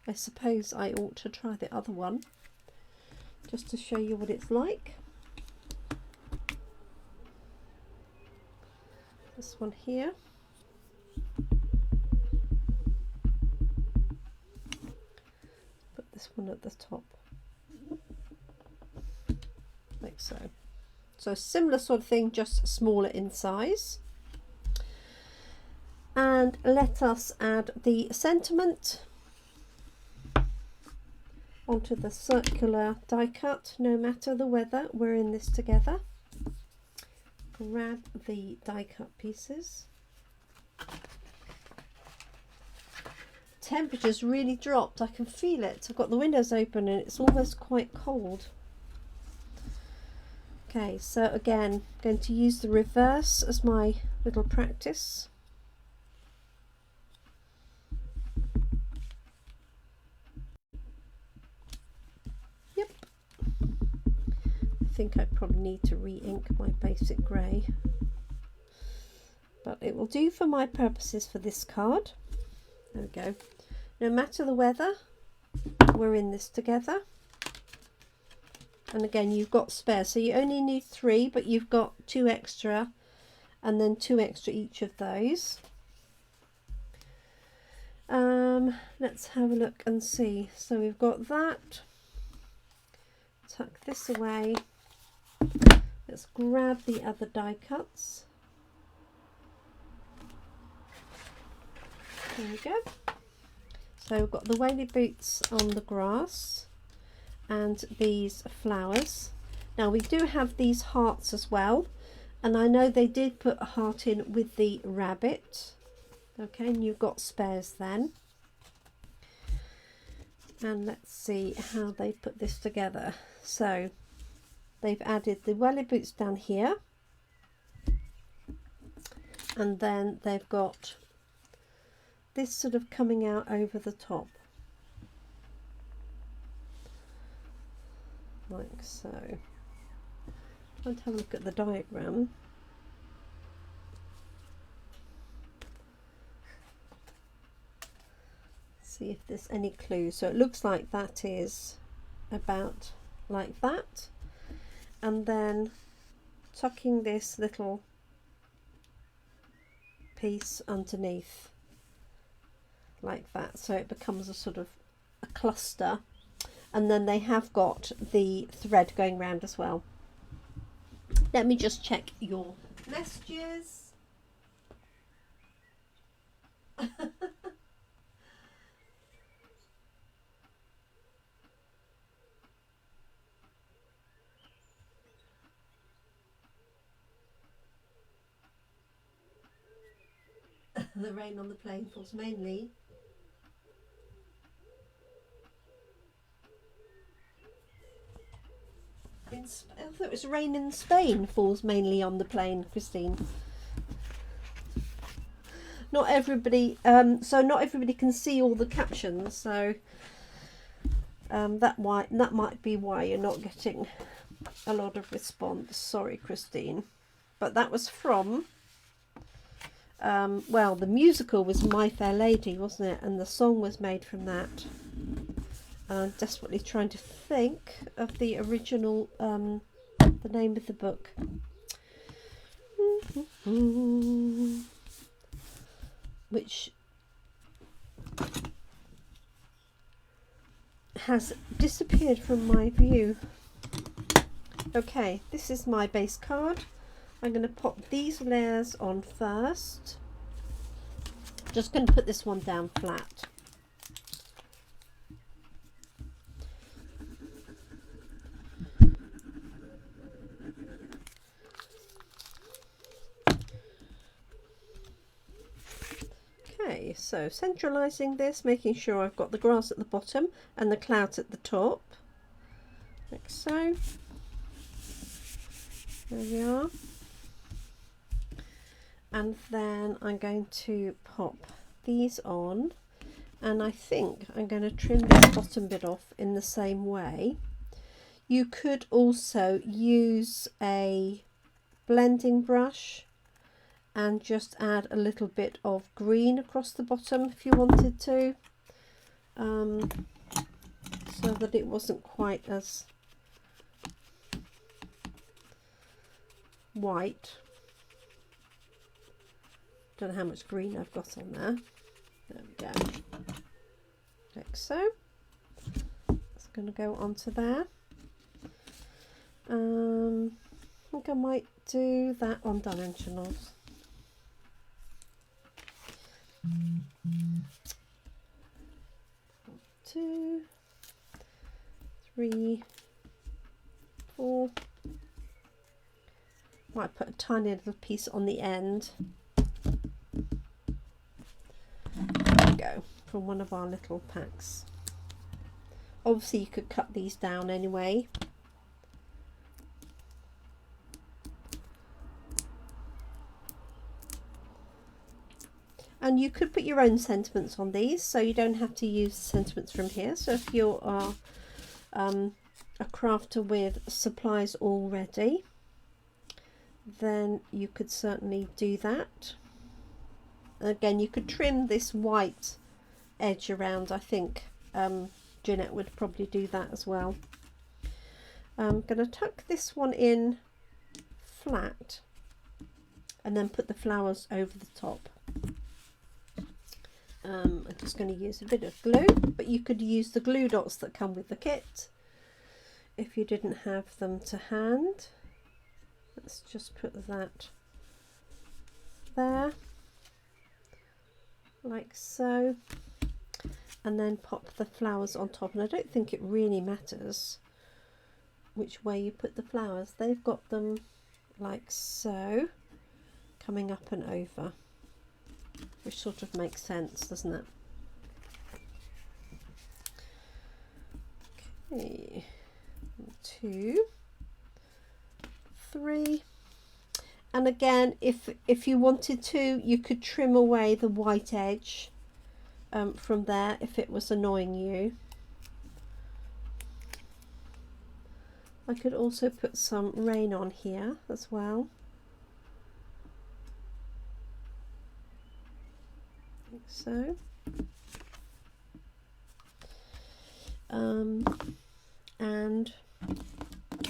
A: I suppose I ought to try the other one just to show you what it's like. This one here. Put this one at the top, like so. So similar sort of thing, just smaller in size. And let us add the sentiment onto the circular die cut. No matter the weather, we're in this together. Grab the die cut pieces. Temperature's really dropped, I can feel it. I've got the windows open and it's almost quite cold. Okay, so again, I'm going to use the reverse as my little practice. Yep. I think think I probably need to re-ink my basic grey, but it will do for my purposes for this card. There we go. No matter the weather, we're in this together. And again, you've got spare, so you only need 3, but you've got 2 extra, and then 2 extra each of those. Let's have a look and see. So we've got that. Tuck this away. Let's grab the other die cuts. There we go. So we've got the whaley boots on the grass and these flowers. Now we do have these hearts as well, and I know they did put a heart in with the rabbit. Okay, and you've got spares then. And let's see how they put this together. So they've added the welly boots down here, and then they've got this sort of coming out over the top, like so. Trying to have a look at the diagram. See if there's any clues. So it looks like that is about like that, and then tucking this little piece underneath like that, so it becomes a sort of a cluster, and then they have got the thread going round as well. Let me just check your messages. The rain on the plane falls mainly. I thought it was rain in Spain falls mainly on the plane, Christine. Not everybody, so not everybody can see all the captions, so that might be why you're not getting a lot of response. Sorry, Christine, but that was from. Well, the musical was My Fair Lady, wasn't it? And the song was made from that. I'm desperately trying to think of the original, the name of the book. Which has disappeared from my view. Okay, this is my base card. I'm going to pop these layers on first. Just going to put this one down flat. Okay, so centralising this, making sure I've got the grass at the bottom and the clouds at the top, like so. There we are. And then I'm going to pop these on, and I think I'm going to trim this bottom bit off in the same way. You could also use a blending brush and just add a little bit of green across the bottom if you wanted to, so that it wasn't quite as white. Don't know how much green I've got on there. There we go, like so. It's going to go onto there. I think I might do that on dimensionals. 2, 3, 4. Might put a tiny little piece on the end. There we go, from one of our little packs. Obviously you could cut these down anyway. And you could put your own sentiments on these, so you don't have to use the sentiments from here. So if you are a crafter with supplies already, then you could certainly do that. Again, you could trim this white edge around. I think Jeanette would probably do that as well. I'm going to tuck this one in flat and then put the flowers over the top. I'm just going to use a bit of glue, but you could use the glue dots that come with the kit if you didn't have them to hand. Let's just put that there, like so, and then pop the flowers on top. And I don't think it really matters which way you put the flowers. They've got them like so, coming up and over, which sort of makes sense, doesn't it? Okay, 2, 3, and again, if you wanted to, you could trim away the white edge from there if it was annoying you. I could also put some rain on here as well. Like so. And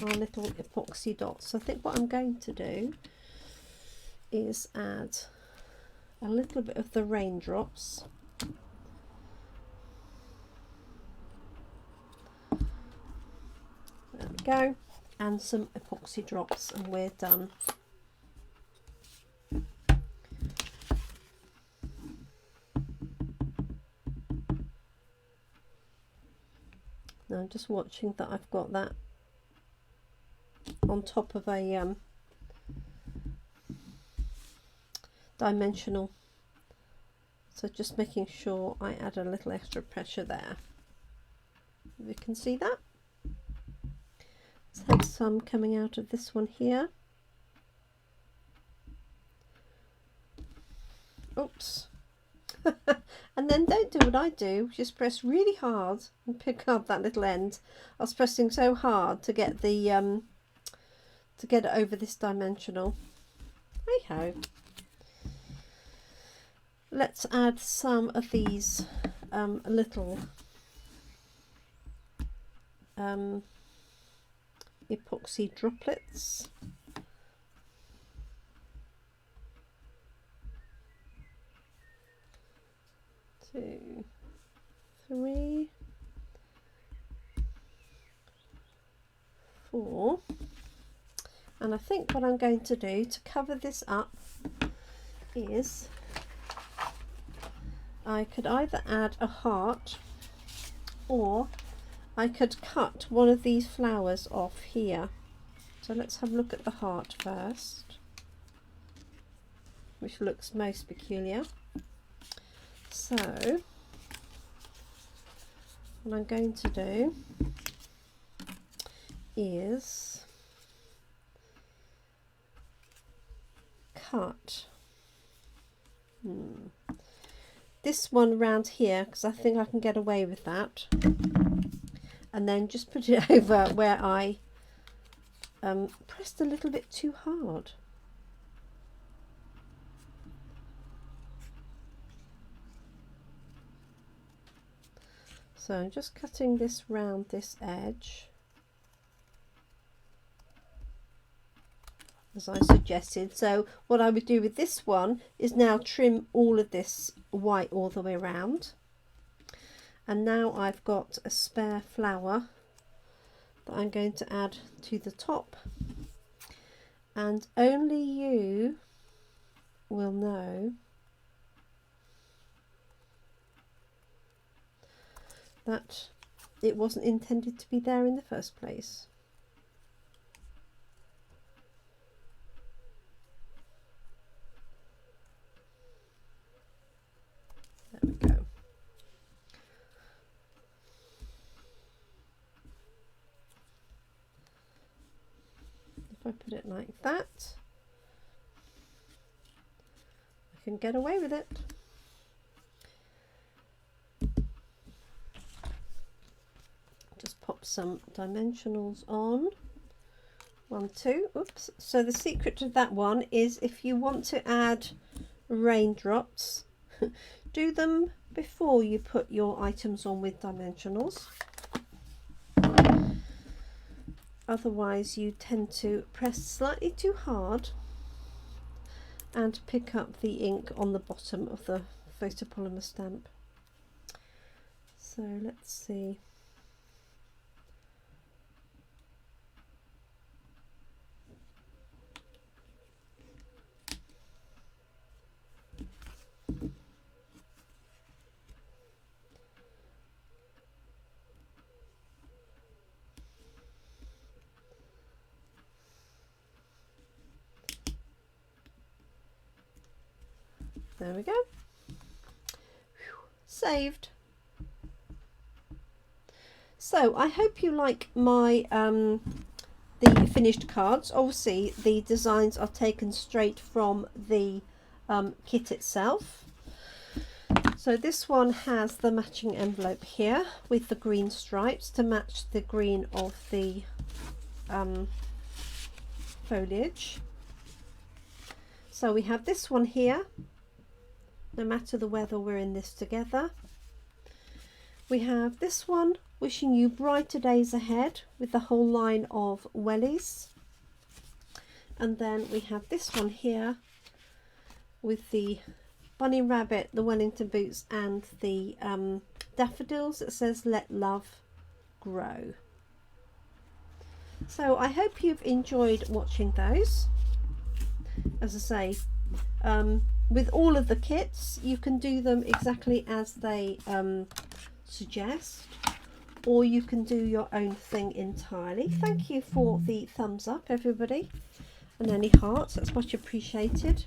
A: our little epoxy dots. I think what I'm going to do is add a little bit of the raindrops. There we go, and some epoxy drops, and we're done. Now I'm just watching that I've got that on top of a dimensional, so just making sure I add a little extra pressure there. You can see that. Let's have some coming out of this one here. Oops. And then don't do what I do, just press really hard and pick up that little end. I was pressing so hard to get the to get it over this dimensional. Hey ho. Let's add some of these little epoxy droplets. 2, 3, 4, and I think what I'm going to do to cover this up is I could either add a heart, or I could cut one of these flowers off here. So let's have a look at the heart first, which looks most peculiar. So what I'm going to do is cut this one round here, because I think I can get away with that, and then just put it over where I pressed a little bit too hard. So I'm just cutting this round this edge, as I suggested. So what I would do with this one is now trim all of this white all the way around. And now I've got a spare flower that I'm going to add to the top. And only you will know that it wasn't intended to be there in the first place. There we go. If I put it like that, I can get away with it. Just pop pop some dimensionals on. 1, 2, oops. So the secret to that one is if you want to add raindrops, do them before you put your items on with dimensionals. Otherwise you tend to press slightly too hard and pick up the ink on the bottom of the photopolymer stamp. So let's see. There we go. Saved. So I hope you like my the finished cards. Obviously the designs are taken straight from the kit itself. So this one has the matching envelope here with the green stripes to match the green of the foliage. So we have this one here. No matter the weather, we're in this together. We have this one, wishing you brighter days ahead, with the whole line of wellies. And then we have this one here with the bunny rabbit, the Wellington boots, and the daffodils. It says let love grow. So I hope you've enjoyed watching those. As I say, with all of the kits you can do them exactly as they suggest, or you can do your own thing entirely. Thank you for the thumbs up, everybody, and any hearts, that's much appreciated.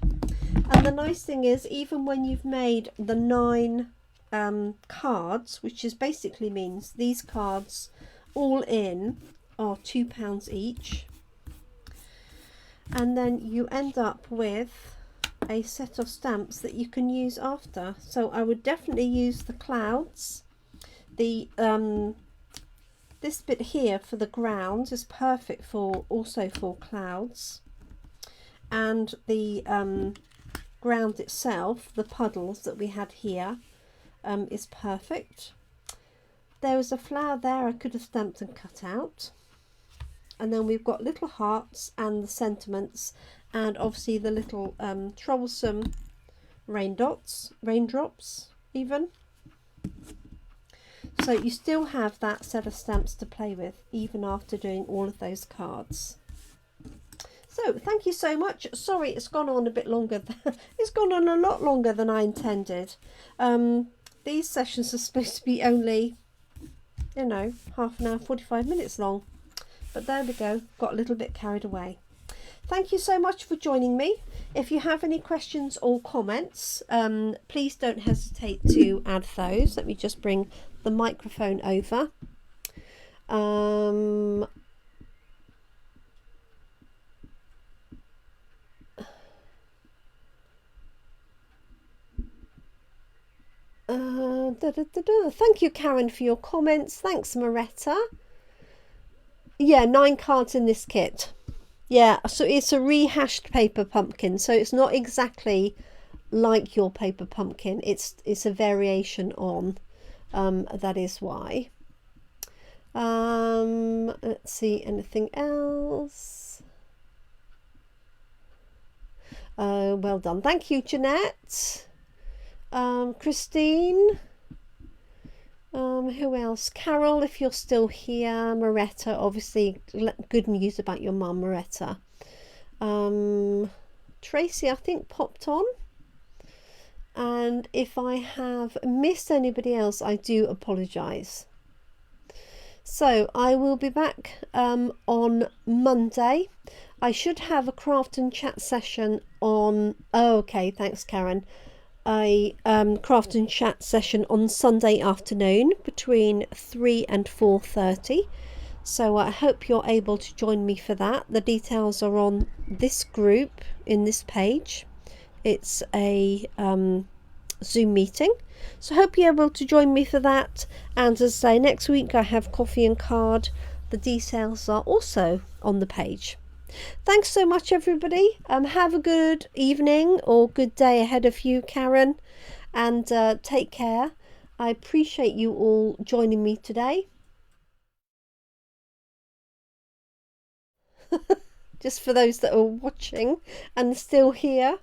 A: And the nice thing is, even when you've made the 9 cards, which is basically means these cards all in are £2 each, and then you end up with a set of stamps that you can use after. So I would definitely use the clouds. The this bit here for the ground is perfect for also for clouds, and the ground itself, the puddles that we had here, is perfect. There was a flower there I could have stamped and cut out, and then we've got little hearts and the sentiments, and obviously the little troublesome raindrops even. So you still have that set of stamps to play with even after doing all of those cards. So thank you so much. Sorry it's gone on a bit longer. It's gone on a lot longer than I intended. These sessions are supposed to be only, you know, half an hour, 45 minutes long. But there we go, got a little bit carried away. Thank you so much for joining me. If you have any questions or comments, please don't hesitate to add those. Let me just bring the microphone over. Thank you, Karen, for your comments. Thanks, Moretta. Yeah, 9 cards in this kit. Yeah, so it's a rehashed paper pumpkin, so it's not exactly like your paper pumpkin. It's a variation on. That is why. Let's see, anything else? Well done. Thank you, Jeanette. Christine. Who else? Carol, if you're still here. Moretta, obviously, good news about your mum, Moretta. Tracy, I think, popped on. And if I have missed anybody else, I do apologise. So I will be back on Monday. I should have a craft and chat session on... Oh, okay, thanks, Karen. A craft and chat session on Sunday afternoon between 3 and 4:30. So I hope you're able to join me for that. The details are on this group in this page. It's a Zoom meeting. So hope you're able to join me for that. And as I say, next week I have coffee and card. The details are also on the page. Thanks so much, everybody. Have a good evening or good day ahead of you, Karen, and take care. I appreciate you all joining me today. Just for those that are watching and still here,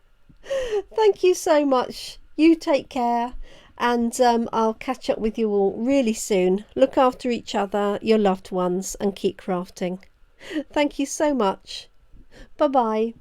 A: thank you so much. You take care, and I'll catch up with you all really soon. Look after each other, your loved ones, and keep crafting. Thank you so much. Bye bye.